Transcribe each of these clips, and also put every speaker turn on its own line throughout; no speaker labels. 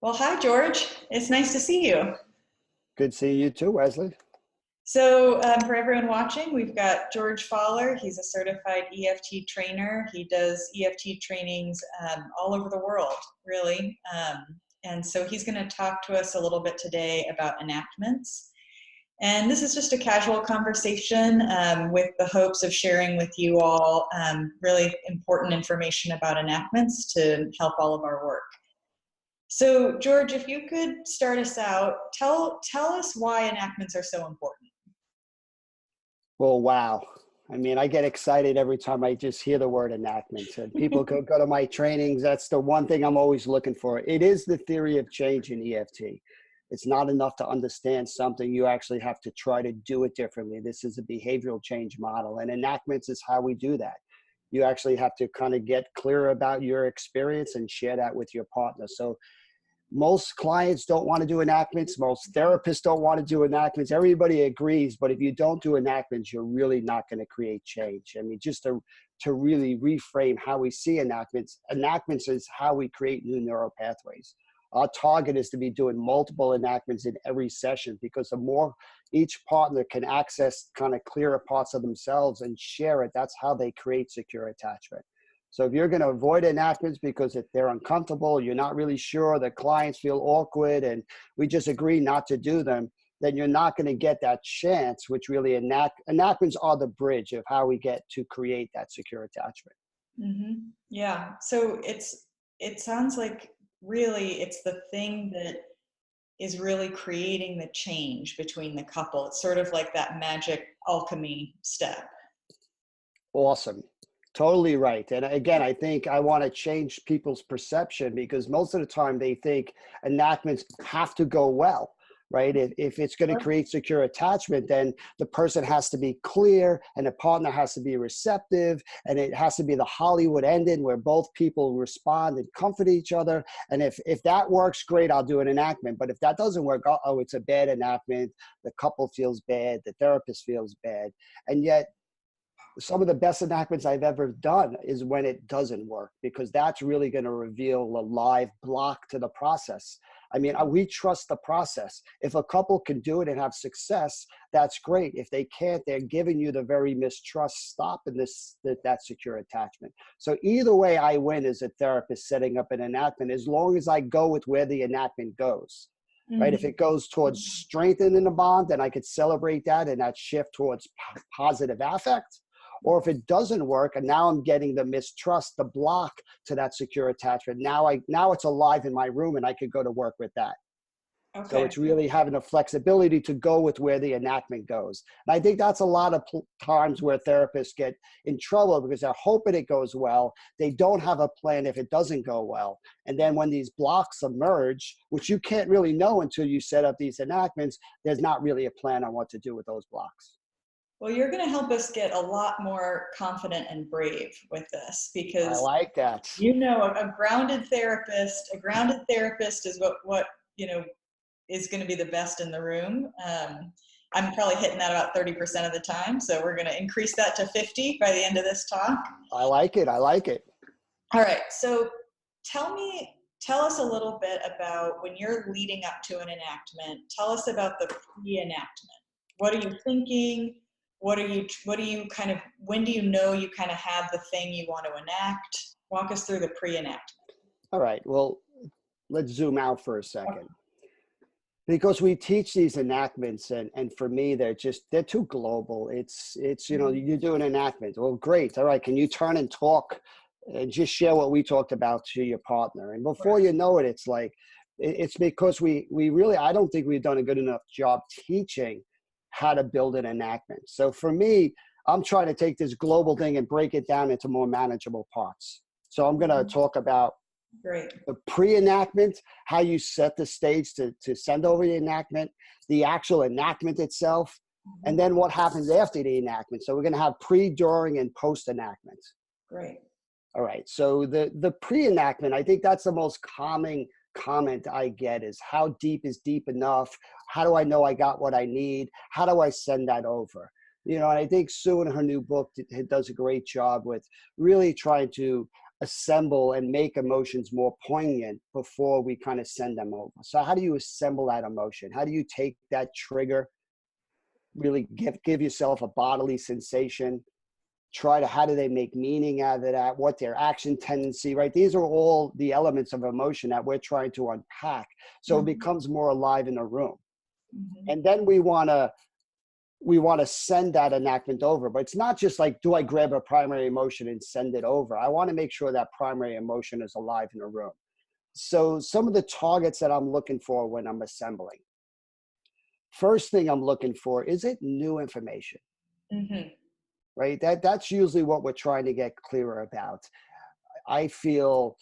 Well, hi, George. It's nice to see you.
Good seeing you too, Wesley.
For everyone watching, we've got George Fowler. He's a certified EFT trainer. He does EFT trainings all over the world, really. And so he's going to talk to us a little bit today about enactments. And this is just a casual conversation with the hopes of sharing with you all really important information about enactments to help all of our work. So, George, if you could start us out, tell us why enactments are so important.
Well, wow. I mean, I get excited every time I just hear the word enactment. And people go to my trainings. That's the one thing I'm always looking for. It is the theory of change in EFT. It's not enough to understand something. You actually have to try to do it differently. This is a behavioral change model, and enactments is how we do that. You actually have to kind of get clear about your experience and share that with your partner. So most clients don't want to do enactments. Most therapists don't want to do enactments. Everybody agrees, but if you don't do enactments, you're really not going to create change. I mean, just to really reframe how we see enactments is how we create new neural pathways. Our target is to be doing multiple enactments in every session, because the more each partner can access kind of clearer parts of themselves and share it, that's how they create secure attachment. So if you're going to avoid enactments because if they're uncomfortable, you're not really sure, the clients feel awkward, and we just agree not to do them, then you're not going to get that chance, which really enactments are the bridge of how we get to create that secure attachment.
Mm-hmm. Yeah. So it sounds like really it's the thing that is really creating the change between the couple. It's sort of like that magic alchemy step.
Awesome. Totally right. And again, I think I want to change people's perception, because most of the time they think enactments have to go well, right? If it's going to create secure attachment, then the person has to be clear and the partner has to be receptive, and it has to be the Hollywood ending where both people respond and comfort each other. And if that works, great, I'll do an enactment. But if that doesn't work, oh, it's a bad enactment. The couple feels bad. The therapist feels bad. And yet, some of the best enactments I've ever done is when it doesn't work, because that's really going to reveal a live block to the process. I mean, we trust the process. If a couple can do it and have success, that's great. If they can't, they're giving you the very mistrust stop in that secure attachment. So either way, I win as a therapist setting up an enactment, as long as I go with where the enactment goes. Right? If it goes towards strengthening the bond, then I could celebrate that and that shift towards positive affect. Or if it doesn't work, and now I'm getting the mistrust, the block to that secure attachment, now it's alive in my room and I could go to work with that. Okay. So it's really having the flexibility to go with where the enactment goes. And I think that's a lot of times where therapists get in trouble, because they're hoping it goes well. They don't have a plan if it doesn't go well. And then when these blocks emerge, which you can't really know until you set up these enactments, there's not really a plan on what to do with those blocks.
Well, you're going to help us get a lot more confident and brave with this, because
I like that.
You know, a grounded therapist is what is going to be the best in the room. I'm probably hitting that about 30% of the time, so we're going to increase that to 50 by the end of this talk.
I like it. I like it.
All right. So tell us a little bit about when you're leading up to an enactment. Tell us about the pre-enactment. What are you thinking? When do you know you kind of have the thing you want to enact? Walk us through the pre-enactment.
All right. Well, let's zoom out for a second. Because we teach these enactments, and for me, they're too global. It's you do an enactment. Well, great. All right. Can you turn and talk and just share what we talked about to your partner? And before you know it, it's because we really, I don't think we've done a good enough job teaching how to build an enactment. So for me, I'm trying to take this global thing and break it down into more manageable parts. So I'm going to talk about the pre-enactment, how you set the stage to send over the enactment, the actual enactment itself, and then what happens after the enactment. So we're going to have pre, during, and post-enactment.
Great.
All right. So the pre-enactment, I think that's the most common comment I get, is how deep is deep enough? How do I know I got what I need? How do I send that over? And I think Sue in her new book does a great job with really trying to assemble and make emotions more poignant before we kind of send them over. So how do you assemble that emotion? How do you take that trigger, really give yourself a bodily sensation, try to, how do they make meaning out of that, what their action tendency, right? These are all the elements of emotion that we're trying to unpack so it
Mhm.
becomes more alive in the room.
Mhm.
And then we want to send that enactment over, but it's not just like, do I grab a primary emotion and send it over? I want to make sure that primary emotion is alive in the room. So some of the targets that I'm looking for when I'm assembling, first thing I'm looking for, is it new information,
Mhm.
right? That's usually what we're trying to get clearer about. I feel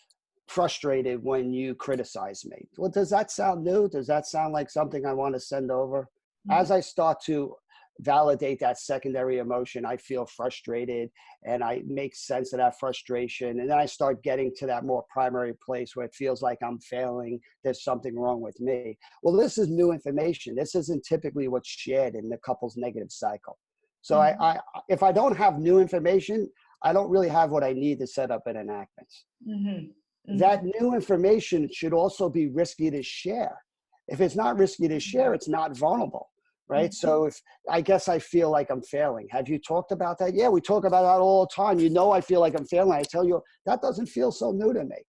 frustrated when you criticize me. Well, does that sound new? Does that sound like something I want to send over?
Mhm.
As I start to validate that secondary emotion, I feel frustrated and I make sense of that frustration. And then I start getting to that more primary place where it feels like I'm failing. There's something wrong with me. Well, this is new information. This isn't typically what's shared in the couple's negative cycle. So
Mhm.
if I don't have new information, I don't really have what I need to set up an enactment.
Mhm.
That
Mhm.
new information should also be risky to share. If it's not risky to share, it's not vulnerable, right?
Mhm.
So if, I guess I feel like I'm failing. Have you talked about that? Yeah, we talk about that all the time. You know, I feel like I'm failing. I tell you, that doesn't feel so new to me,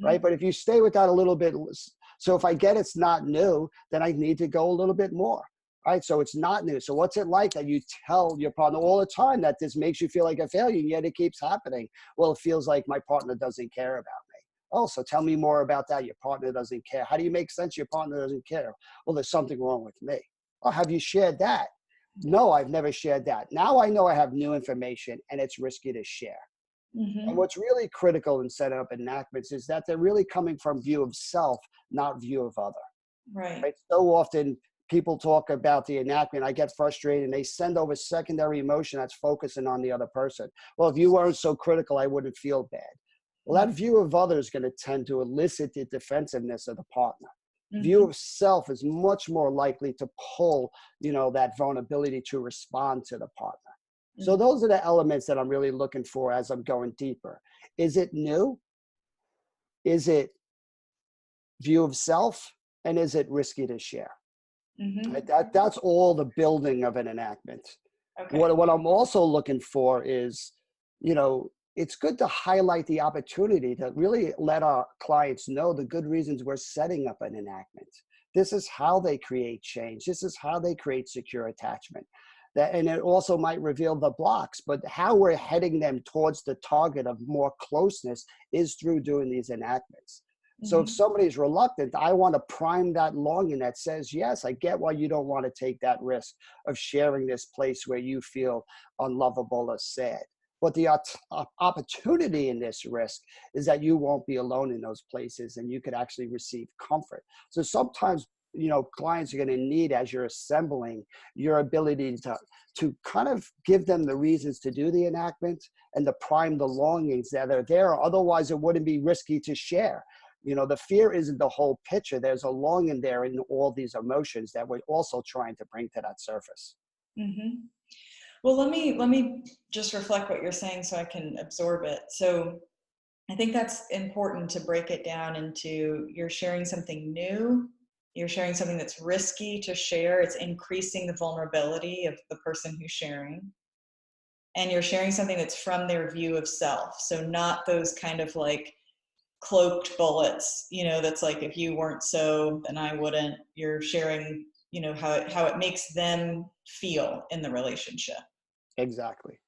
right?
Mhm.
But if you stay with that a little bit, so if I get it's not new, then I need to go a little bit more. Right, so it's not new. So what's it like that you tell your partner all the time that this makes you feel like a failure, and yet it keeps happening? Well, it feels like my partner doesn't care about me. Oh, so tell me more about that. Your partner doesn't care. How do you make sense your partner doesn't care? Well, there's something wrong with me. Oh, have you shared that? No, I've never shared that. Now I know I have new information and it's risky to share. And
Mhm.
what's really critical in setting up enactments is that they're really coming from view of self, not view of other.
Right.
Right? So often people talk about the enactment. I get frustrated and they send over secondary emotion that's focusing on the other person. Well, if you weren't so critical, I wouldn't feel bad. Well, that view of other is going to tend to elicit the defensiveness of the partner. View
Mhm.
of self is much more likely to pull, that vulnerability to respond to the partner. So
Mhm.
those are the elements that I'm really looking for as I'm going deeper. Is it new? Is it view of self? And is it risky to share? Right?
Mhm.
That's all the building of an enactment.
Okay.
What I'm also looking for is, it's good to highlight the opportunity to really let our clients know the good reasons we're setting up an enactment. This is how they create change. This is how they create secure attachment. And it also might reveal the blocks, but how we're heading them towards the target of more closeness is through doing these enactments. So if
Mhm.
somebody's reluctant, I want to prime that longing that says, yes, I get why you don't want to take that risk of sharing this place where you feel unlovable or sad. But the opportunity in this risk is that you won't be alone in those places and you could actually receive comfort. So sometimes, clients are going to need, as you're assembling, your ability to kind of give them the reasons to do the enactment and to prime the longings that are there. Otherwise, it wouldn't be risky to share. The fear isn't the whole picture. There's a longing there in all these emotions that we're also trying to bring to that surface.
Mhm. Well, let me just reflect what you're saying so I can absorb it. So I think that's important to break it down into, you're sharing something new, you're sharing something that's risky to share, it's increasing the vulnerability of the person who's sharing, and you're sharing something that's from their view of self. So not those kind of like cloaked bullets, that's like, if you weren't so, then I wouldn't. You're sharing, how it makes them feel in the relationship.
Exactly.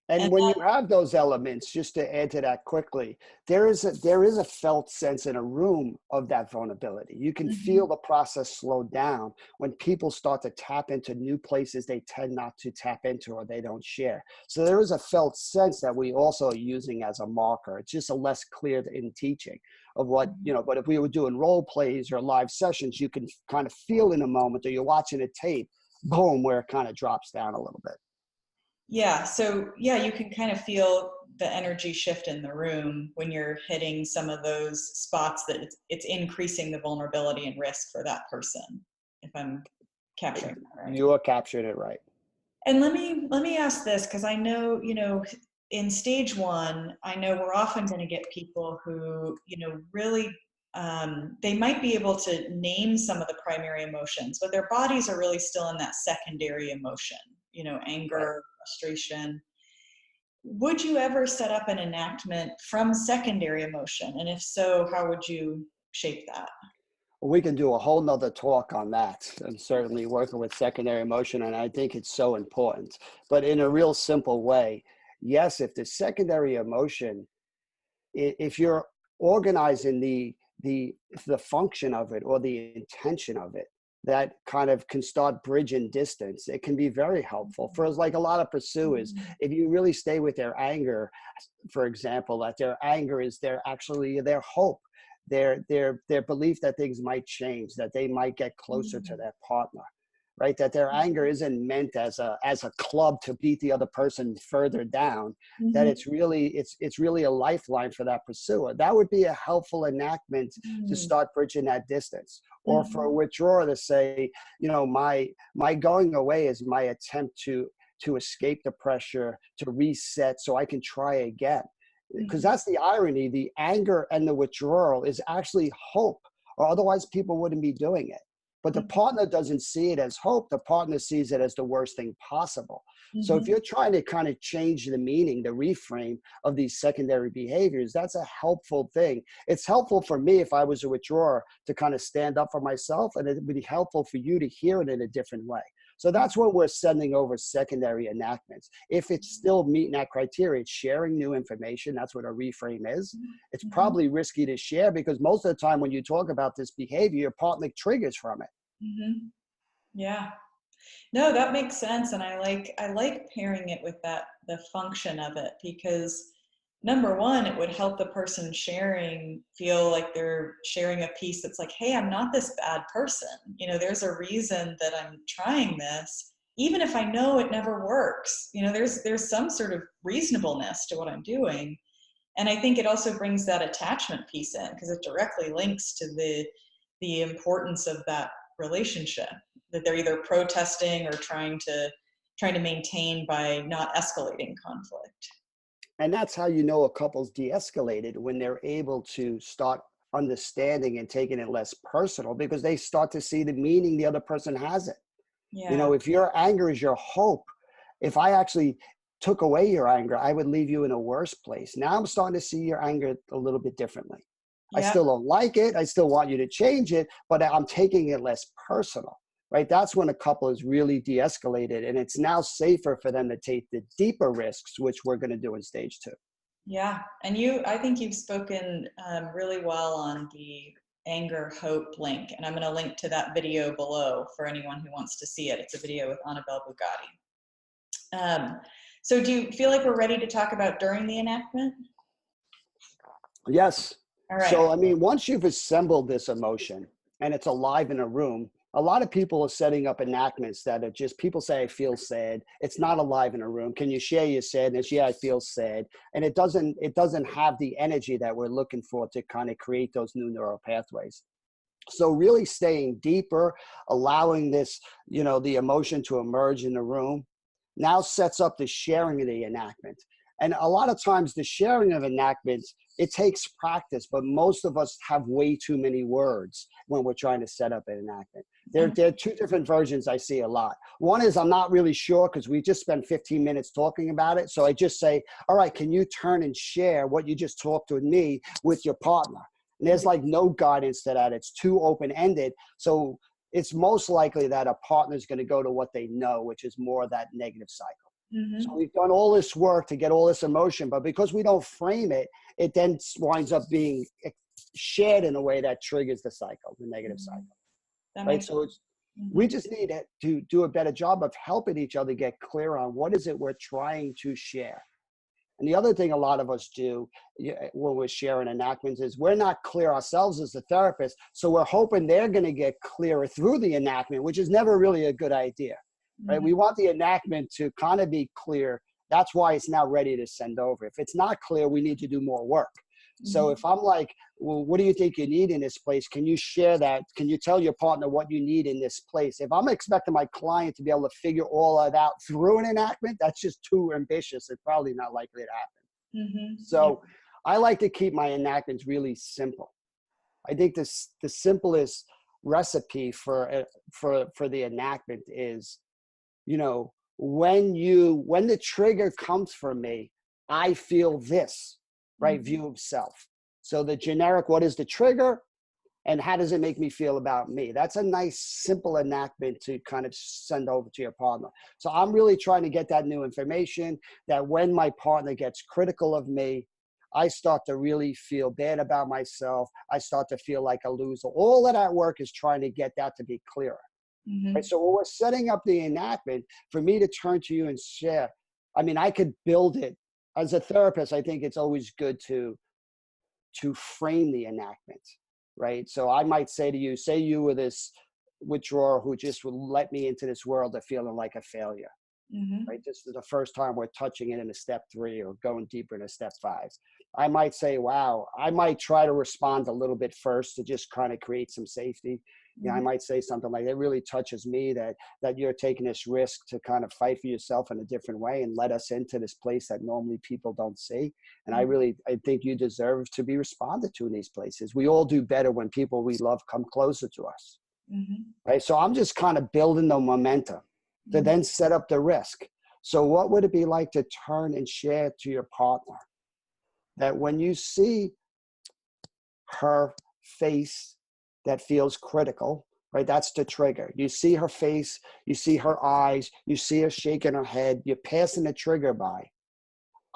And
And when you have those elements, just to add to that quickly, there is a felt sense in a room of that vulnerability. You can feel
Mhm.
the process slow down when people start to tap into new places they tend not to tap into or they don't share. So there is a felt sense that we also are using as a marker. It's just a less clear in teaching of what, but if we were doing role plays or live sessions, you can kind of feel in a moment, or you're watching a tape, boom, where it kind of drops down a little bit.
Yeah, so yeah, you can kind of feel the energy shift in the room when you're hitting some of those spots that it's increasing the vulnerability and risk for that person, if I'm capturing that right.
You are capturing it right.
And let me ask this, because I know, in stage one, I know we're often going to get people who, really, they might be able to name some of the primary emotions, but their bodies are really still in that secondary emotion,
Right.
anger, frustration. Would you ever set up an enactment from secondary emotion? And if so, how would you shape that?
We can do a whole nother talk on that, and certainly working with secondary emotion. And I think it's so important, but in a real simple way. Yes, if the secondary emotion, if you're organizing the function of it or the intention of it, that kind of can start bridging distance. It can be very helpful for us, like a lot of pursuers. If you really stay with their anger, for example, that their anger is their hope, their belief that things might change, that they might get closer to their partner, right? That their anger isn't meant as a club to beat the other person further down. That
Mm-hmm.
it's really a lifeline for that pursuer. That would be a helpful enactment to start bridging that distance. Or for a
Mm-hmm.
withdrawer to say, my going away is my attempt to escape the pressure, to reset so I can try again. Because
Mm-hmm.
that's the irony. The anger and the withdrawal is actually hope, or otherwise people wouldn't be doing it. But the partner doesn't see it as hope. The partner sees it as the worst thing possible. So if
Mm-hmm.
you're trying to kind of change the meaning, the reframe of these secondary behaviors, that's a helpful thing. It's helpful for me if I was a withdrawer to kind of stand up for myself, and it would be helpful for you to hear it in a different way. So that's what we're sending over secondary enactments. If it's still meeting that criteria, it's sharing new information. That's what a reframe is. It's
Mm-hmm.
probably risky to share because most of the time when you talk about this behavior, your partner triggers from it.
Mm-hmm. Yeah. No, that makes sense, and I like pairing it with the function of it, because number one, it would help the person sharing feel like they're sharing a piece that's like, hey, I'm not this bad person. There's a reason that I'm trying this, even if I know it never works. There's some sort of reasonableness to what I'm doing. And I think it also brings that attachment piece in, because it directly links to the importance of that relationship that they're either protesting or trying to maintain by not escalating conflict.
And that's how you know a couple's de-escalated, when they're able to start understanding and taking it less personal because they start to see the meaning the other person has it.
Yeah.
If your anger is your hope, if I actually took away your anger, I would leave you in a worse place. Now I'm starting to see your anger a little bit differently. I
Yeah.
still don't like it. I still want you to change it, but I'm taking it less personal, right? That's when a couple is really de-escalated, and it's now safer for them to take the deeper risks, which we're going to do in stage 2.
Yeah. And I think you've spoken really well on the anger hope link. And I'm going to link to that video below for anyone who wants to see it. It's a video with Annabelle Bugatti. So do you feel like we're ready to talk about during the enactment?
Yes.
All
So,
right.
I mean, once you've assembled this emotion and it's alive in a room, a lot of people are setting up enactments that are just, people say, I feel sad. It's not alive in a room. Can you share your sadness? Yeah, I feel sad. And it doesn't have the energy that we're looking for to kind of create those new neural pathways. So really staying deeper, allowing this, the emotion to emerge in the room, now sets up the sharing of the enactment. And a lot of times the sharing of enactments, it takes practice, but most of us have way too many words when we're trying to set up an enactment. There are two different versions I see a lot. One is I'm not really sure because we just spent 15 minutes talking about it. So I just say, all right, can you turn and share what you just talked with me with your partner? And there's like no guidance to that. It's too open-ended. So it's most likely that a partner is going to go to what they know, which is more of that negative cycle. So
Mm-hmm.
we've done all this work to get all this emotion, but because we don't frame it, it then winds up being shared in a way that triggers the cycle, the negative
Mm-hmm.
cycle,
That
right?
makes
So
mm-hmm.
we just need to do a better job of helping each other get clear on what is it we're trying to share. And the other thing a lot of us do when we're sharing enactments is we're not clear ourselves as a therapist. So we're hoping they're going to get clearer through the enactment, which is never really a good idea, right?
Mm-hmm.
We want the enactment to kind of be clear. That's why it's now ready to send over. If it's not clear, we need to do more work. So if I'm like, well, what do you think you need in this place? Can you share that? Can you tell your partner what you need in this place? If I'm expecting my client to be able to figure all of that out through an enactment, that's just too ambitious. It's probably not likely to happen.
Yeah.
So I like to keep my enactments really simple. I think this the simplest recipe for the enactment is, you know, when the trigger comes from me, I feel this, right? View of self. So the generic, what is the trigger and how does it make me feel about me? That's a nice, simple enactment to kind of send over to your partner. So I'm really trying to get that new information that when my partner gets critical of me, I start to really feel bad about myself. I start to feel like a loser. All of that work is trying to get that to be clearer. Right? So when we're setting up the enactment, for me to turn to you and share, I mean, I could build it. As a therapist, I think it's always good to frame the enactment, right? So I might say to you, say you were this withdrawer who just would let me into this world of feeling like a failure, right? This is the first time we're touching it in a step 3 or going deeper in a step 5. I might say, wow, I might try to respond a little bit first to just kind of create some safety. Yeah, I might say something like, it really touches me that you're taking this risk to kind of fight for yourself in a different way and let us into this place that normally people don't see. And I think you deserve to be responded to in these places. We all do better when people we love come closer to us, right? So I'm just kind of building the momentum to then set up the risk. So what would it be like to turn and share to your partner that when you see her face that feels critical, right? That's the trigger. You see her face, you see her eyes, you see her shaking her head, you're passing the trigger by.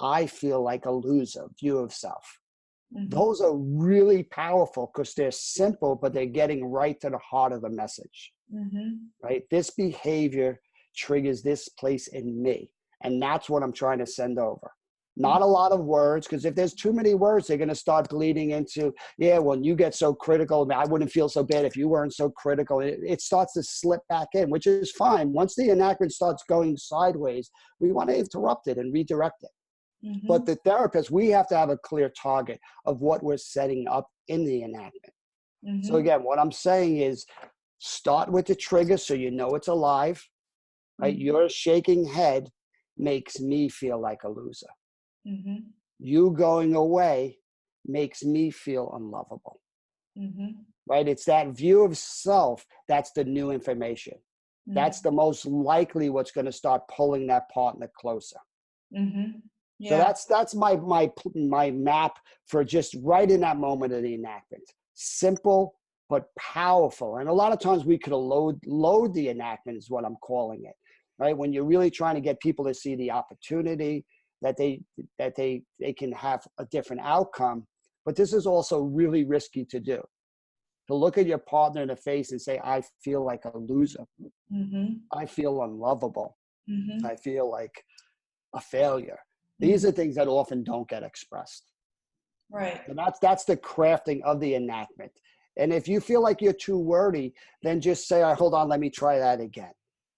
I feel like a loser, view of self. Those are really powerful because they're simple, but they're getting right to the heart of the message, right? This behavior triggers this place in me. And that's what I'm trying to send over. Not a lot of words, because if there's too many words, they're going to start bleeding into, yeah, when you get so critical, I wouldn't feel so bad if you weren't so critical. It starts to slip back in, which is fine. Once the enactment starts going sideways, we want to interrupt it and redirect it. But the therapist, we have to have a clear target of what we're setting up in the enactment. So again, what I'm saying is start with the trigger so you know it's alive, right? Your shaking head makes me feel like a loser. You going away makes me feel unlovable, right? It's that view of self. That's the new information. That's the most likely what's going to start pulling that partner closer.
Yeah.
So that's my map for just right in that moment of the enactment. Simple, but powerful. And a lot of times we could load the enactment is what I'm calling it, right? When you're really trying to get people to see the opportunity that they can have a different outcome. But this is also really risky to do. To look at your partner in the face and say, I feel like a loser. I feel unlovable. I feel like a failure. These are things that often don't get expressed.
Right.
And that's the crafting of the enactment. And if you feel like you're too wordy, then just say, hold on, let me try that again.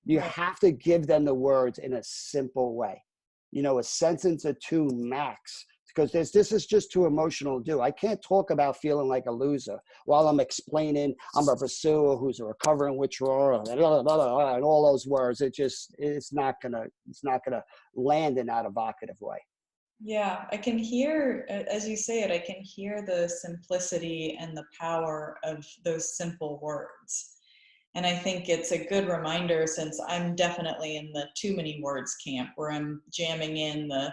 You have to give them the words in a simple way. You know, a sentence or two max, because this is just too emotional to do. I can't talk about feeling like a loser while I'm explaining I'm a pursuer who's a recovering withdrawer and all those words. It's not gonna land in that evocative way.
Yeah, I can hear, as you say it, I can hear the simplicity and the power of those simple words. And I think it's a good reminder, since I'm definitely in the too many words camp, where I'm jamming in the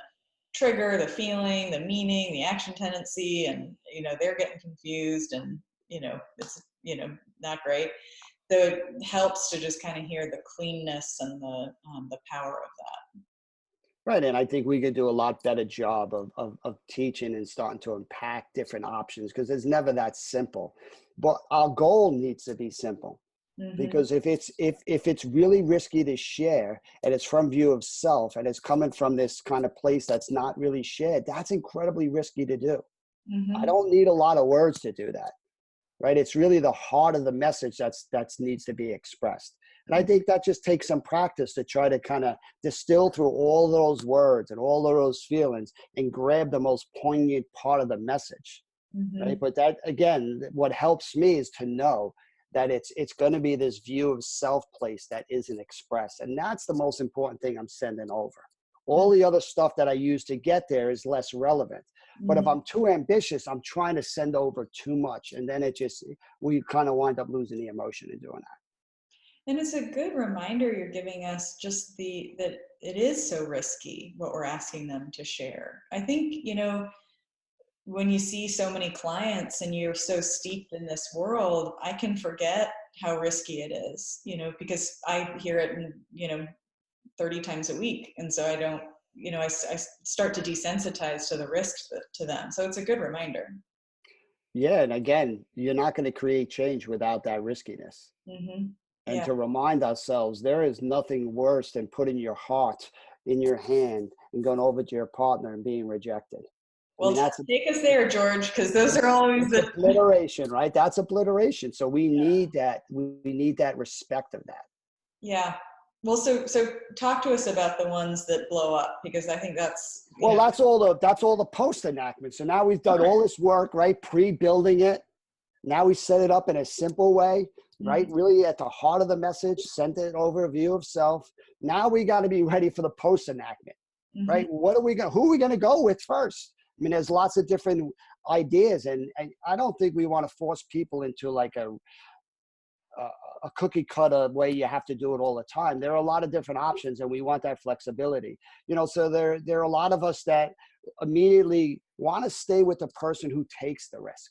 trigger, the feeling, the meaning, the action tendency, and they're getting confused, and it's not great. So it helps to just kind of hear the cleanness and the power of that.
Right, and I think we could do a lot better job of teaching and starting to unpack different options, because it's never that simple. But our goal needs to be simple, because if it's really risky to share, and it's from view of self, and it's coming from this kind of place that's not really shared, that's incredibly risky to do. I don't need a lot of words to do that. right? It's really the heart of the message that needs to be expressed. And I think that just takes some practice to try to kind of distill through all those words and all of those feelings and grab the most poignant part of the message, right? But that, again, what helps me is to know that it's going to be this view of self place that isn't expressed. And that's the most important thing I'm sending over. All the other stuff that I use to get there is less relevant. But if I'm too ambitious, I'm trying to send over too much. And then we kind of wind up losing the emotion in doing that.
And it's a good reminder you're giving us, just that it is so risky what we're asking them to share. I think, when you see so many clients and you're so steeped in this world, I can forget how risky it is, because I hear it, 30 times a week. And so I don't, I start to desensitize to the risks to them. So it's a good reminder.
Yeah. And again, you're not going to create change without that riskiness. And
Yeah.
to remind ourselves, there is nothing worse than putting your heart in your hand and going over to your partner and being rejected.
Well, take us there, George, because those are always the
obliteration, right? That's obliteration. So we need that. We need that respect of that.
Yeah. Well, so talk to us about the ones that blow up, because I think that's
that's all the post enactment. So now we've done all this work, right? Pre-building it. Now we set it up in a simple way, right? Really at the heart of the message, sent it over a view of self. Now we got to be ready for the post enactment, right? Who are we going to go with first? I mean, there's lots of different ideas, and I don't think we want to force people into like a cookie cutter way you have to do it all the time. There are a lot of different options, and we want that flexibility. So there are a lot of us that immediately want to stay with the person who takes the risk,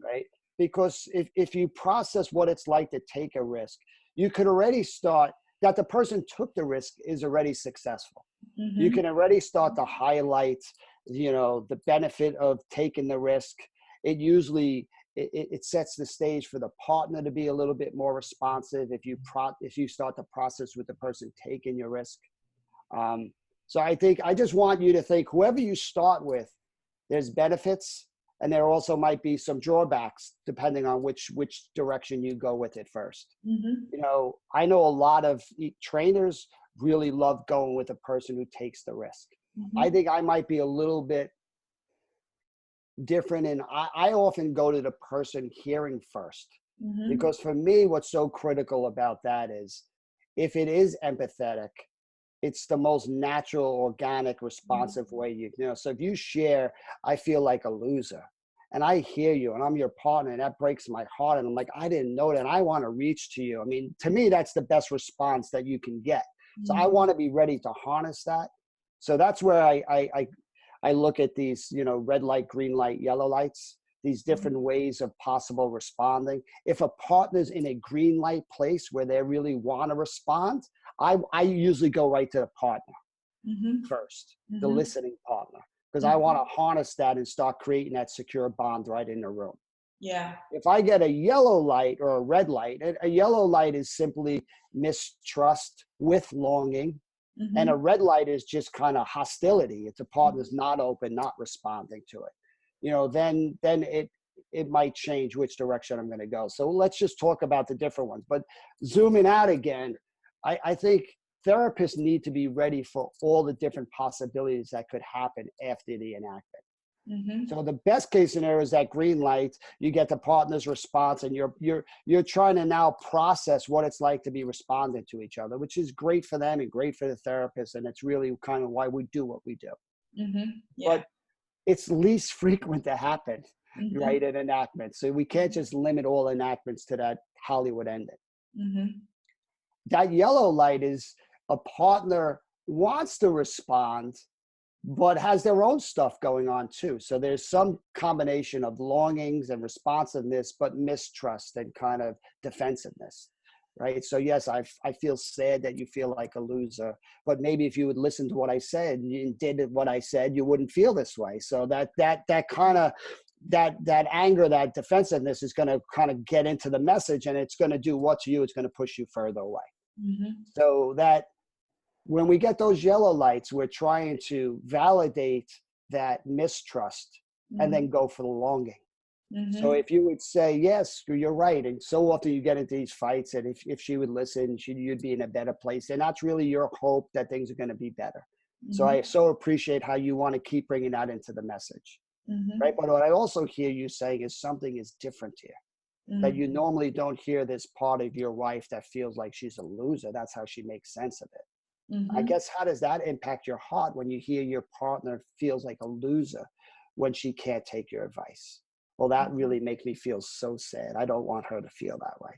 right? Because if you process what it's like to take a risk, you could already start that the person took the risk is already successful. You can already start to highlight the benefit of taking the risk. It usually it sets the stage for the partner to be a little bit more responsive if you start the process with the person taking your risk. So I just want you to think, whoever you start with, there's benefits, and there also might be some drawbacks depending on which direction you go with it first. I know a lot of trainers really love going with a person who takes the risk. I think I might be a little bit different, and I often go to the person hearing first, because for me, what's so critical about that is if it is empathetic, it's the most natural, organic, responsive way So if you share, I feel like a loser, and I hear you, and I'm your partner, and that breaks my heart, and I'm like, I didn't know that, and I want to reach to you. I mean, to me, that's the best response that you can get. So I want to be ready to harness that. So that's where I look at these, red light, green light, yellow lights, these different ways of possible responding. If a partner's in a green light place where they really want to respond, I usually go right to the partner first, the listening partner, because I want to harness that and start creating that secure bond right in the room.
Yeah.
If I get a yellow light or a red light, a yellow light is simply mistrust with longing. And a red light is just kind of hostility. If the partner's not open, not responding to it, then it might change which direction I'm going to go. So let's just talk about the different ones. But zooming out again, I think therapists need to be ready for all the different possibilities that could happen after the enactment. So the best case scenario is that green light, you get the partner's response, and you're trying to now process what it's like to be responding to each other, which is great for them and great for the therapist. And it's really kind of why we do what we do.
Yeah.
But it's least frequent to happen, right, in enactment. So we can't just limit all enactments to that Hollywood ending. That yellow light is a partner wants to respond, but has their own stuff going on too. So there's some combination of longings and responsiveness, but mistrust and kind of defensiveness, right? So yes, I feel sad that you feel like a loser, but maybe if you would listen to what I said and did what I said, you wouldn't feel this way. So that kind of, that anger, that defensiveness is going to kind of get into the message, and it's going to do what to you? It's going to push you further away. So that, when we get those yellow lights, we're trying to validate that mistrust and then go for the longing. So
Mm-hmm.
if you would say, yes, you're right. And so often you get into these fights, and if she would listen, you'd be in a better place. And that's really your hope that things are going to be better. So
Mm-hmm.
I so appreciate how you want to keep bringing that into the message, right?
Mm-hmm.
But what I also hear you saying is something is different here, that
Mm-hmm.
you normally don't hear this part of your wife that feels like she's a loser. That's how she makes sense of it. I
Mm-hmm.
guess, how does that impact your heart when you hear your partner feels like a loser when she can't take your advice? Well, that really makes me feel so sad. I don't want her to feel that way.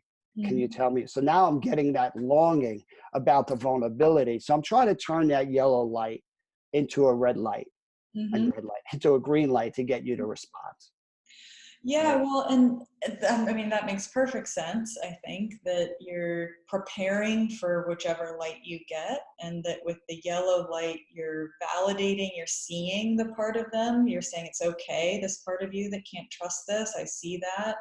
Can you
Mm-hmm.
tell me? So now I'm getting that longing about the vulnerability. So I'm trying to turn that yellow light into a red light,
Mm-hmm.
into a green light to get you to respond.
Yeah,
Right?
well, and I mean, that makes perfect sense. I think that you're preparing for whichever light you get, and that with the yellow light, you're validating, you're seeing the part of them. You're saying it's okay, this part of you that can't trust this, I see that.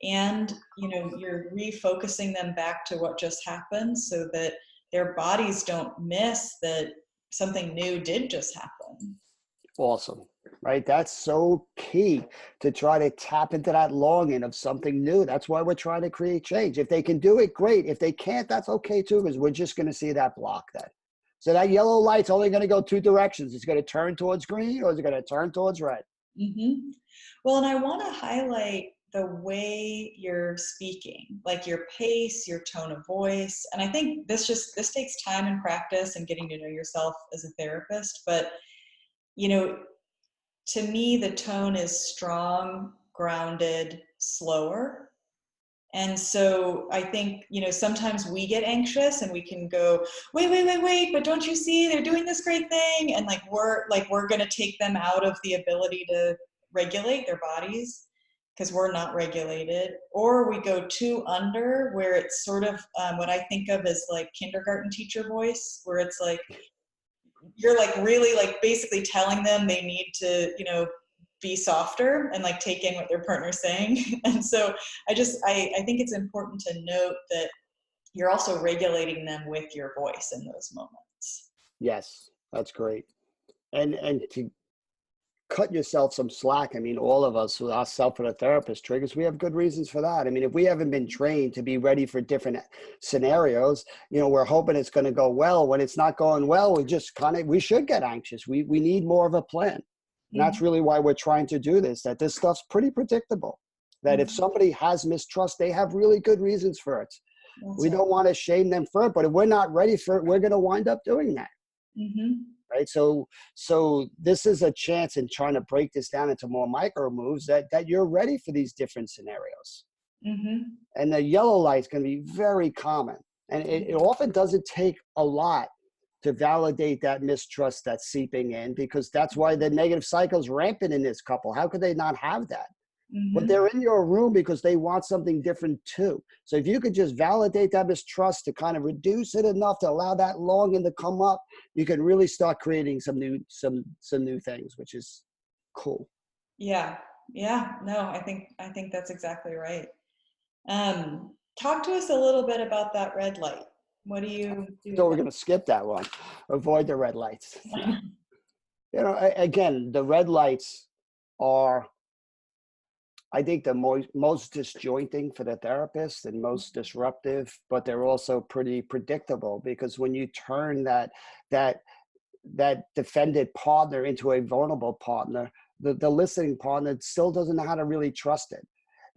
And, you're refocusing them back to what just happened so that their bodies don't miss that something new did just happen.
Awesome. Right? That's so key, to try to tap into that longing of something new. That's why we're trying to create change. If they can do it, great. If they can't, that's okay too, because we're just going to see that block then. So that yellow light's only going to go two directions. It's going to turn towards green, or it's going to turn towards red.
Hmm. Well, and I want to highlight the way you're speaking, like your pace, your tone of voice. And I think this takes time and practice and getting to know yourself as a therapist. But, you know, to me, the tone is strong, grounded, slower. And so I think, sometimes we get anxious and we can go, wait, wait, wait, wait, but don't you see they're doing this great thing? And we're going to take them out of the ability to regulate their bodies because we're not regulated. Or we go too under, where it's sort of what I think of as like kindergarten teacher voice, where it's like, you're like really like basically telling them they need to, be softer and like take in what their partner's saying. And so I think it's important to note that you're also regulating them with your voice in those moments.
Yes, that's great. And to cut yourself some slack. I mean, all of us, ourselves and a therapist triggers, we have good reasons for that. I mean, if we haven't been trained to be ready for different scenarios, we're hoping it's going to go well. When it's not going well, we should get anxious. We need more of a plan. And that's
Mm-hmm.
really why we're trying to do this, that this stuff's pretty predictable. That if
Mm-hmm.
somebody has mistrust, they have really good reasons for it.
That's
We
right.
don't want to shame them for it, but if we're not ready for it, we're going to wind up doing that.
Mm-hmm.
Right. So this is a chance in trying to break this down into more micro moves, that you're ready for these different scenarios.
Mm-hmm.
And the yellow light is going to be very common. And it often doesn't take a lot to validate that mistrust that's seeping in, because that's why the negative cycle's rampant in this couple. How could they not have that? But
Mm-hmm.
they're in your room because they want something different too. So if you could just validate that mistrust to kind of reduce it enough to allow that longing to come up, you can really start creating some new things, which is cool.
Yeah. Yeah. No, I think that's exactly right. Talk to us a little bit about that red light. What do you do
So
with
we're
that?
going to skip that one. Avoid the red lights. Again, the red lights are, I think, the most disjointing for the therapist and most disruptive, but they're also pretty predictable, because when you turn that that defended partner into a vulnerable partner, the listening partner still doesn't know how to really trust it.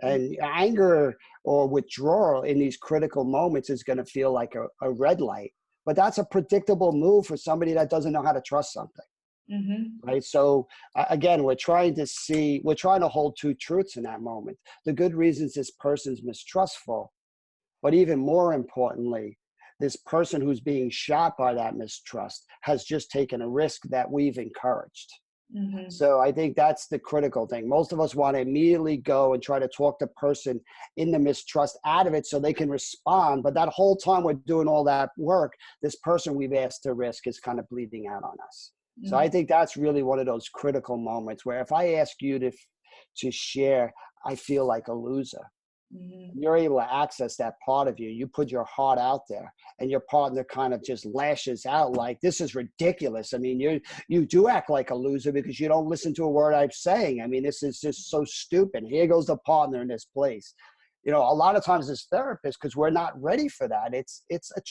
And anger or withdrawal in these critical moments is going to feel like a red light. But that's a predictable move for somebody that doesn't know how to trust something.
Mm-hmm.
Right. So again, we're trying to hold two truths in that moment. The good reasons this person's mistrustful, but even more importantly, this person who's being shot by that mistrust has just taken a risk that we've encouraged.
Mm-hmm.
So I think that's the critical thing. Most of us want to immediately go and try to talk the person in the mistrust out of it so they can respond. But that whole time we're doing all that work, this person we've asked to risk is kind of bleeding out on us. So I think that's really one of those critical moments where if I ask you to share, I feel like a loser.
Mm-hmm.
You're able to access that part of you. You put your heart out there, and your partner kind of just lashes out like, this is ridiculous. I mean, you do act like a loser because you don't listen to a word I'm saying. I mean, this is just so stupid. Here goes the partner in this place. You know, a lot of times as therapists, because we're not ready for that, it's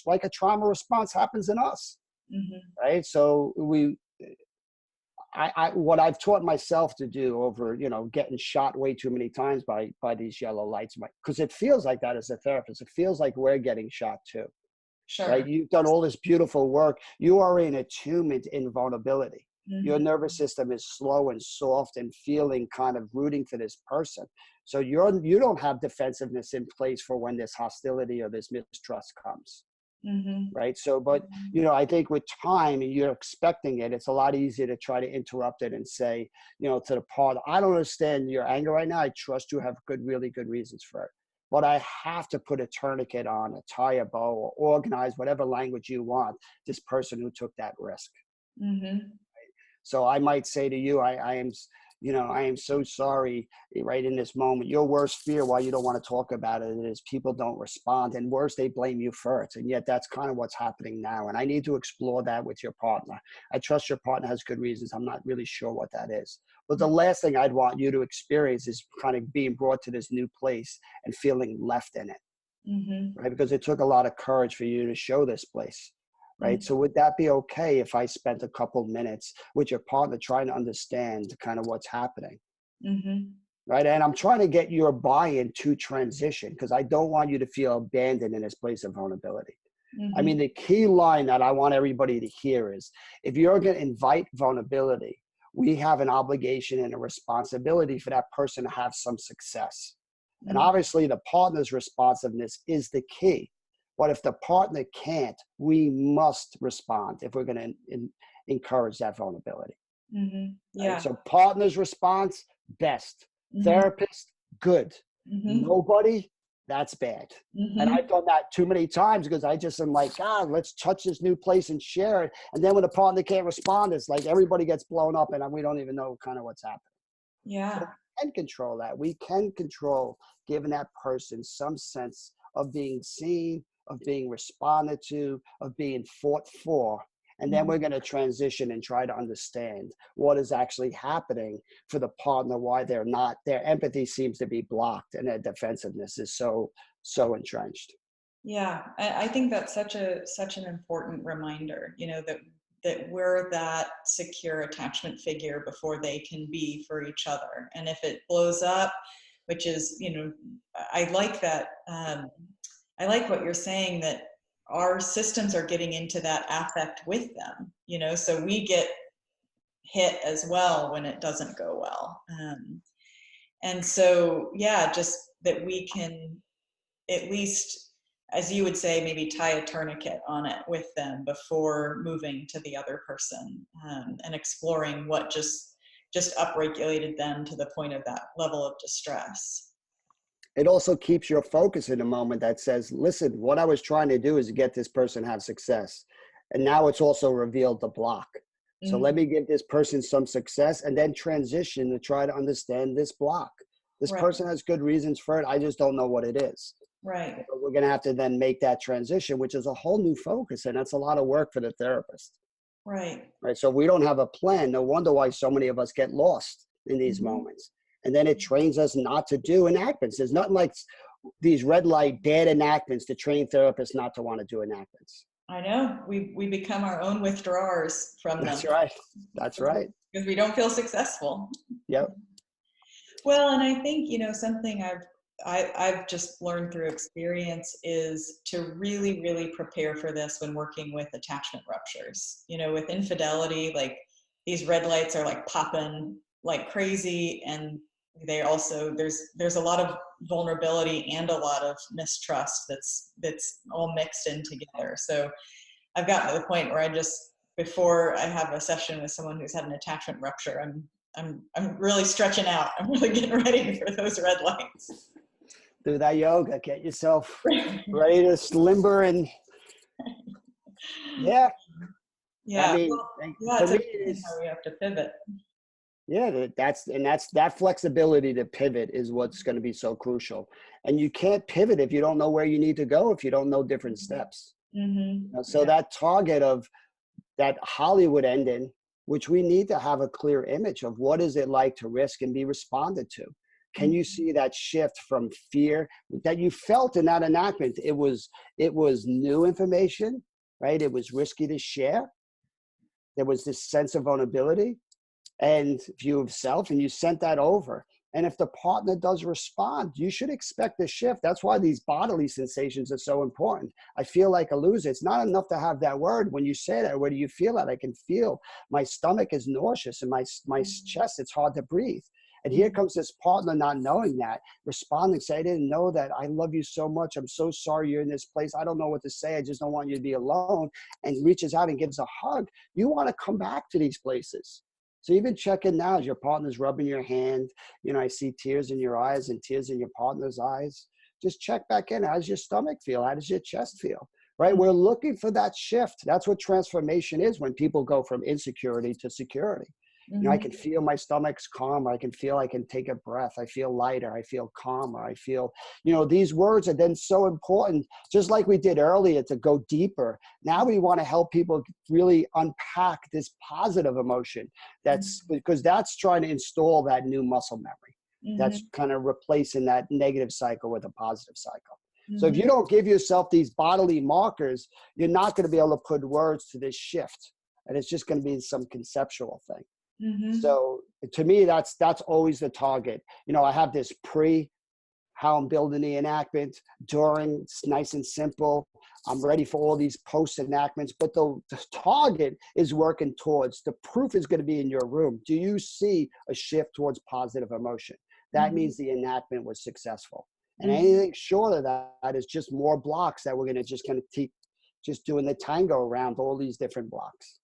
like a trauma response happens in us,
Mm-hmm.
right? So what I've taught myself to do over, you know, getting shot way too many times by these yellow lights, because it feels like that as a therapist. It feels like we're getting shot too, right?
Sure.
You've done all this beautiful work. You are in attunement in vulnerability. Your
Mm-hmm.
nervous system is slow and soft and feeling kind of rooting for this person. So you don't have defensiveness in place for when this hostility or this mistrust comes.
Mm-hmm.
Right. So, but, you know, I think with time and you're expecting it, it's a lot easier to try to interrupt it and say, you know, to the partner, I don't understand your anger right now. I trust you have really good reasons for it. But I have to put a tourniquet on, a tie a bow, or organize whatever language you want, this person who took that risk.
Mm-hmm.
So I might say to you, I am so sorry right in this moment. Your worst fear, why you don't want to talk about it, is people don't respond. And worse, they blame you for it. And yet that's kind of what's happening now. And I need to explore that with your partner. I trust your partner has good reasons. I'm not really sure what that is. But the last thing I'd want you to experience is kind of being brought to this new place and feeling left in it,
Mm-hmm.
right? Because it took a lot of courage for you to show this place. Right.
Mm-hmm.
So would that be okay if I spent a couple minutes with your partner trying to understand kind of what's happening?
Mm-hmm.
Right. And I'm trying to get your buy-in to transition because I don't want you to feel abandoned in this place of vulnerability. I
Mm-hmm.
mean, the key line that I want everybody to hear is if you're going to invite vulnerability, we have an obligation and a responsibility for that person to have some success. And
Mm-hmm.
obviously the partner's responsiveness is the key. But if the partner can't, we must respond if we're going to encourage that vulnerability.
Mm-hmm.
Right?
Yeah.
So partner's response, best.
Mm-hmm.
Therapist, good.
Mm-hmm.
Nobody, that's bad. And
Mm-hmm.
I've done that too many times because I just am like, God, let's touch this new place and share it. And then when the partner can't respond, it's like everybody gets blown up and we don't even know kind of what's happening. So
Yeah.
we can control that. We can control giving that person some sense of being seen, of being responded to, of being fought for. And then
Mm-hmm.
we're going to transition and try to understand what is actually happening for the partner, why they're not, their empathy seems to be blocked and their defensiveness is so entrenched.
Yeah, I think that's such an important reminder, you know, that we're that secure attachment figure before they can be for each other. And if it blows up, which is, you know, I like that. I like what you're saying, that our systems are getting into that affect with them, you know, so we get hit as well when it doesn't go well. And so, yeah, just that we can at least, as you would say, maybe tie a tourniquet on it with them before moving to the other person, and exploring what just upregulated them to the point of that level of distress.
It also keeps your focus in a moment that says, listen, what I was trying to do is get this person to have success. And now it's also revealed the block. So let
Mm-hmm.
me give this person some success and then transition to try to understand this block. This
Right,
person has good reasons for it. I just don't know what it is.
right,
But we're going to have to then make that transition, which is a whole new focus. And that's a lot of work for the therapist.
right.
Right. So we don't have a plan. No wonder why so many of us get lost in these
Mm-hmm.
moments. And then it trains us not to do enactments. There's nothing like these red light bad enactments to train therapists not to want to do enactments.
I know we become our own withdrawers from them
That's right. That's right.
because we don't feel successful.
Yep.
Well, and I think, you know, something I've just learned through experience is to really, really prepare for this when working with attachment ruptures. You know, with infidelity, like these red lights are like popping like crazy, and they also there's a lot of vulnerability and a lot of mistrust that's all mixed in together. So I've gotten to the point where I just, before I have a session with someone who's had an attachment rupture, I'm really stretching out. I'm really getting ready for those red lights.
Do that yoga. Get yourself ready to limber and yeah. I
Yeah,
mean,
well, yeah,
for
it's
me,
amazing how we have to pivot.
yeah, that's that flexibility to pivot is what's going to be so crucial. And you can't pivot if you don't know where you need to go, if you don't know different steps. So
Yeah.
that target of that Hollywood ending, which we need to have a clear image of what is it like to risk and be responded to. Can you see that shift from fear that you felt in that enactment? It was new information, right? It was risky to share. There was this sense of vulnerability and view of self, and you sent that over. And if the partner does respond, you should expect a shift. That's why these bodily sensations are so important. I feel like a loser. It's not enough to have that word. When you say that, where do you feel that? I can feel my stomach is nauseous and my chest, it's hard to breathe. And here comes this partner not knowing that, responding, say, I didn't know that. I love you so much. I'm so sorry you're in this place. I don't know what to say. I just don't want you to be alone. And reaches out and gives a hug. You want to come back to these places. So even check in now as your partner's rubbing your hand. You know, I see tears in your eyes and tears in your partner's eyes. Just check back in. How does your stomach feel? How does your chest feel? Right? We're looking for that shift. That's what transformation is when people go from insecurity to security. You know, I can feel my stomach's calmer. I can feel I can take a breath. I feel lighter. I feel calmer. I feel, you know, these words are then so important, just like we did earlier, to go deeper. Now we want to help people really unpack this positive emotion. That's because that's trying to install that new muscle memory. That's kind of replacing that negative cycle with a positive cycle. So if you don't give yourself these bodily markers, you're not going to be able to put words to this shift. And it's just going to be some conceptual thing. So to me, that's always the target. You know, I have this how I'm building the enactment, during, it's nice and simple. I'm ready for all these post enactments, but the target is working towards, the proof is going to be in your room. Do you see a shift towards positive emotion? That means the enactment was successful. And anything short of that is just more blocks that we're going to just kind of keep just doing the tango around all these different blocks.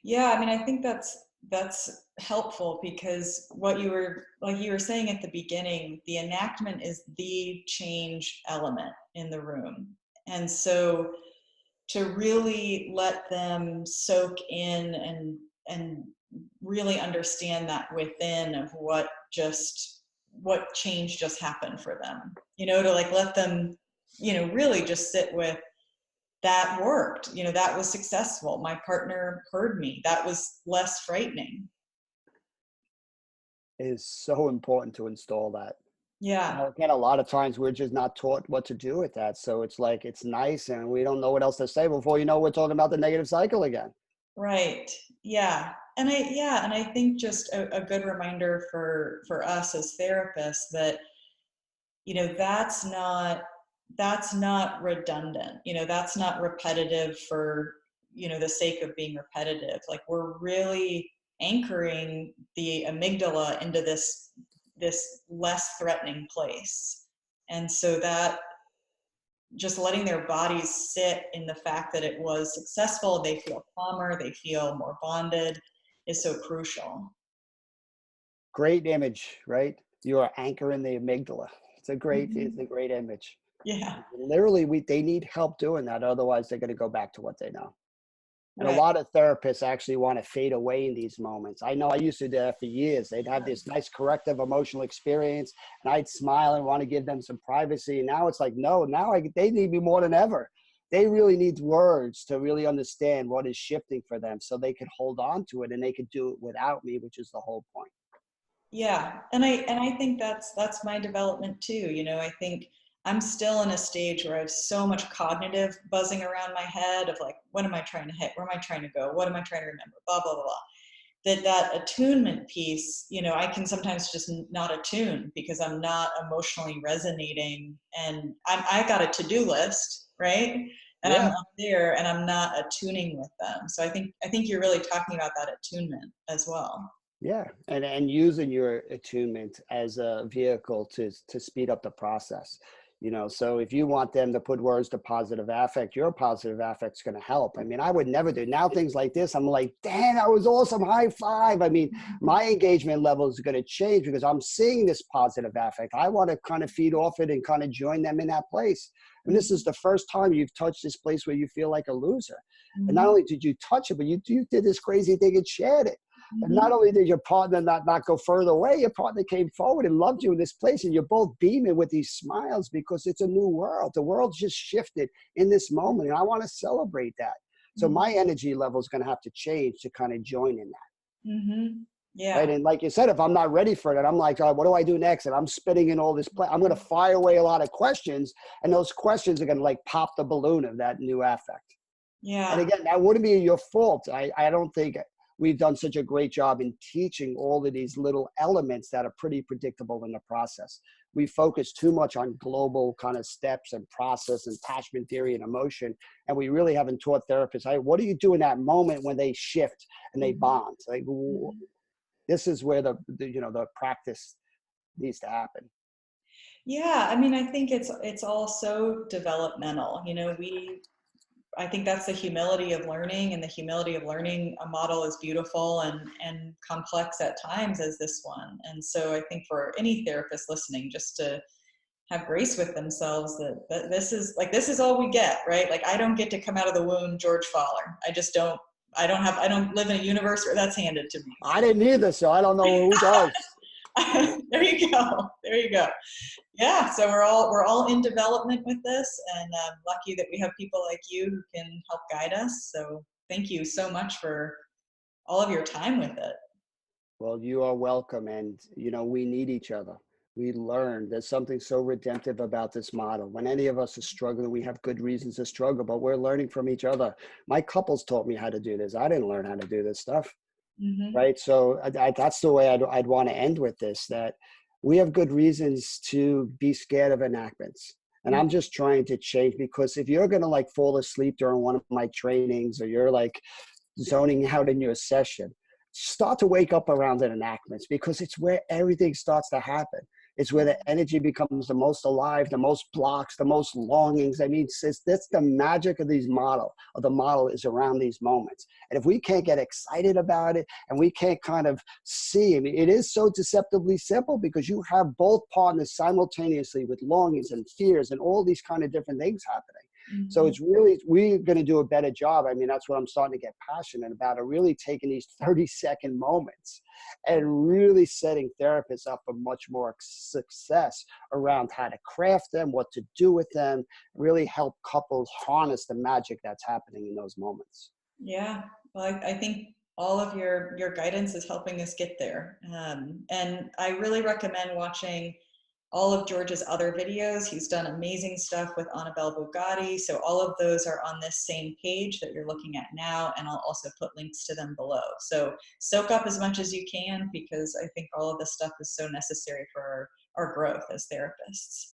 Yeah, I mean, I think that's helpful, because what you were saying at the beginning, the enactment is the change element in the room. And so to really let them soak in and really understand that within of what change just happened for them, you know, to like let them, you know, really just sit with, that worked, you know, that was successful. My partner heard me. That was less frightening.
It is so important to install that. You
Yeah.
know, again, a lot of times we're just not taught what to do with that. So it's like, it's nice and we don't know what else to say before you know we're talking about the negative cycle again.
Right. Yeah. And I think just a good reminder for us as therapists that, you know, that's not redundant. You know, that's not repetitive for, you know, the sake of being repetitive. Like, we're really anchoring the amygdala into this less threatening place. And so that just letting their bodies sit in the fact that it was successful, they feel calmer, they feel more bonded, is so crucial.
Great image, right? You are anchoring the amygdala. It's a great image.
Yeah.
Literally, they need help doing that. Otherwise, they're going to go back to what they know. And a
Right.
lot of therapists actually want to fade away in these moments. I know I used to do that for years. They'd have this nice corrective emotional experience, and I'd smile and want to give them some privacy. And now it's like, no, they need me more than ever. They really need words to really understand what is shifting for them so they could hold on to it and they could do it without me, which is the whole point.
Yeah. And I think that's my development too. You know, I think I'm still in a stage where I have so much cognitive buzzing around my head of like, what am I trying to hit? Where am I trying to go? What am I trying to remember? Blah, blah, blah, blah. That attunement piece, you know, I can sometimes just not attune because I'm not emotionally resonating, and I got a to-do list, right? And I'm
Yeah.
up there and I'm not attuning with them. So I think you're really talking about that attunement as well.
Yeah, and using your attunement as a vehicle to speed up the process. You know, so if you want them to put words to positive affect, your positive affect's going to help. I mean, I would never do now things like this. I'm like, damn, that was awesome. High five. I mean, my engagement level is going to change because I'm seeing this positive affect. I want to kind of feed off it and kind of join them in that place. And this is the first time you've touched this place where you feel like a loser. And not only did you touch it, but you did this crazy thing and shared it. And not
Mhm.
only did your partner not go further away, your partner came forward and loved you in this place, and you're both beaming with these smiles because it's a new world. The world's just shifted in this moment, and I want to celebrate that. So
Mhm.
my energy level is going to have to change to kind of join in that.
Mhm.
Right.
Yeah.
And like you said, if I'm not ready for it, I'm like, what do I do next? And I'm spitting in all this play. I'm going to fire away a lot of questions. And those questions are going to like pop the balloon of that new affect. And
Yeah.
again, that wouldn't be your fault. I don't think we've done such a great job in teaching all of these little elements that are pretty predictable in the process. We focus too much on global kind of steps and process and attachment theory and emotion. And we really haven't taught therapists, hey, what do you do in that moment when they shift and they
Mhm.
bond? Like,
Mhm.
this is where the practice needs to happen.
Yeah, I mean, I think it's all so developmental. I think that's the humility of learning, and the humility of learning a model is beautiful and complex at times as this one. And so I think for any therapist listening, just to have grace with themselves that this is all we get, right? Like I don't get to come out of the womb George Fowler. I just don't. I don't live in a universe where that's handed to me.
I didn't either, so I don't know who does.
There you go. There you go. Yeah, so we're all in development with this, and I'm lucky that we have people like you who can help guide us. So thank you so much for all of your time with it.
Well, you are welcome. And, we need each other. We learn. There's something so redemptive about this model. When any of us are struggling, we have good reasons to struggle, but we're learning from each other. My couples taught me how to do this. I didn't learn how to do this stuff.
Hmm.
Right. So that's the way I'd want to end with this, that we have good reasons to be scared of enactments. And I'm just trying to change, because if you're going to like fall asleep during one of my trainings, or you're like zoning out in your session, start to wake up around the enactments, because it's where everything starts to happen. It's where the energy becomes the most alive, the most blocks, the most longings. I mean, that's the magic of the model is around these moments. And if we can't get excited about it, and we can't kind of see, I mean, it is so deceptively simple, because you have both partners simultaneously with longings and fears and all these kind of different things happening. So
Hmm.
it's really, we're going to do a better job. I mean, that's what I'm starting to get passionate about, are really taking these 30-second moments and really setting therapists up for much more success around how to craft them, what to do with them, really help couples harness the magic that's happening in those moments.
Yeah, well, I think all of your guidance is helping us get there. And I really recommend watching all of George's other videos. He's done amazing stuff with Annabelle Bugatti. So all of those are on this same page that you're looking at now, and I'll also put links to them below. So soak up as much as you can, because I think all of this stuff is so necessary for our growth as therapists.